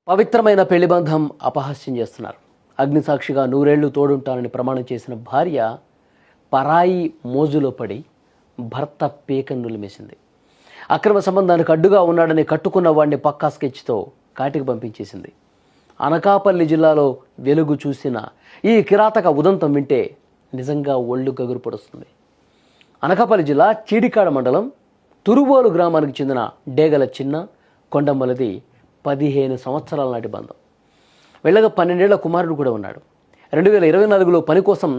పవిత్రమైన పెళ్లి బంధం అపహాస్యం చేస్తున్నారు. అగ్నిసాక్షిగా 100 ఏళ్లు తోడుంటానని ప్రమాణం చేసిన భార్య పరాయి మోజులో పడి భర్త పేకను నులిమేసింది. అక్రమ సంబంధానికి అడ్డుగా ఉన్నాడని కట్టుకున్న వాడిని పక్కా స్కెచ్తో కాటికి పంపించేసింది. అనకాపల్లి జిల్లాలో వెలుగు చూసిన ఈ కిరాతక ఉదంతం వింటే నిజంగా ఒళ్ళు గగురు పడుస్తుంది. అనకాపల్లి జిల్లా చీడికాడ మండలం తురుబోలు గ్రామానికి చెందిన డేగల చిన్న కొండమ్మలది 15 సంవత్సరాల నాటి బంధం. వెళ్ళగా 12 ఏళ్ల కుమారుడు కూడా ఉన్నాడు. 2024లో పని కోసం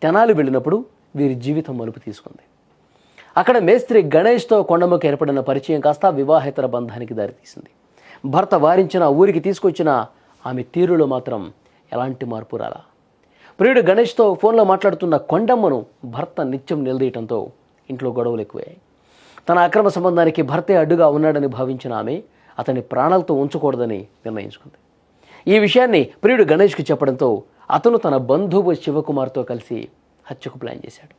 తెనాలి వెళ్ళినప్పుడు వీరి జీవితం మలుపు తీసుకుంది. అక్కడ మేస్త్రి గణేష్తో కొండమ్మకు ఏర్పడిన పరిచయం కాస్త వివాహేతర బంధానికి దారితీసింది. భర్త వారించిన ఊరికి తీసుకొచ్చిన ఆమె తీరులో మాత్రం ఎలాంటి మార్పు రాలా. ప్రియుడు గణేష్తో ఫోన్లో మాట్లాడుతున్న కొండమ్మను భర్త నిత్యం నిలదీయటంతో ఇంట్లో గొడవలు ఎక్కువయ్యాయి. తన అక్రమ సంబంధానికి భర్తే అడ్డుగా ఉన్నాడని భావించిన ఆమె అతని ప్రాణాలతో ఉంచకూడదని నిర్ణయించుకుంది. ఈ విషయాన్ని ప్రియుడు గణేష్కి చెప్పడంతో అతను తన బంధువు శివకుమార్తో కలిసి హత్యకు ప్లాన్ చేశాడు.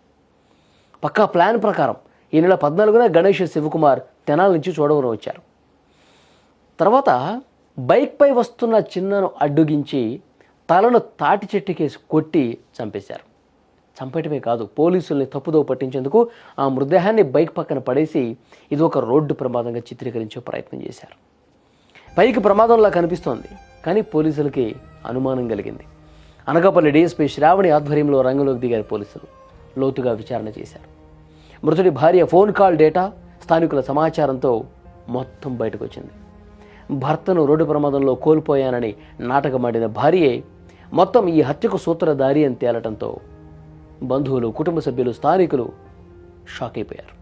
పక్కా ప్లాన్ ప్రకారం ఈ నెల 14న గణేష్ శివకుమార్ తెనాల నుంచి చోడవరం వచ్చారు. తర్వాత బైక్పై వస్తున్న చిన్నను అడ్డుగించి తలను తాటి చెట్టుకేసి కొట్టి చంపేశారు. చంపేయటమే కాదు, పోలీసుల్ని తప్పుదో పట్టించేందుకు ఆ మృతదేహాన్ని బైక్ పక్కన పడేసి ఇది ఒక రోడ్డు ప్రమాదంగా చిత్రీకరించే ప్రయత్నం చేశారు. పైకి ప్రమాదంలా కనిపిస్తోంది, కానీ పోలీసులకి అనుమానం కలిగింది. అనకాపల్లి డీఎస్పీ శ్రావణి ఆధ్వర్యంలో రంగంలోకి దిగారు పోలీసులు. లోతుగా విచారణ చేశారు. మృతుడి భార్య ఫోన్ కాల్ డేటా, స్థానికుల సమాచారంతో మొత్తం బయటకు వచ్చింది. భర్తను రోడ్డు ప్రమాదంలో కోల్పోయానని నాటకమాడిన భార్యే మొత్తం ఈ హత్యకు సూత్రధారి అని తేలటంతో బంధువులు, కుటుంబ సభ్యులు, స్థానికులు షాక్ అయిపోయారు.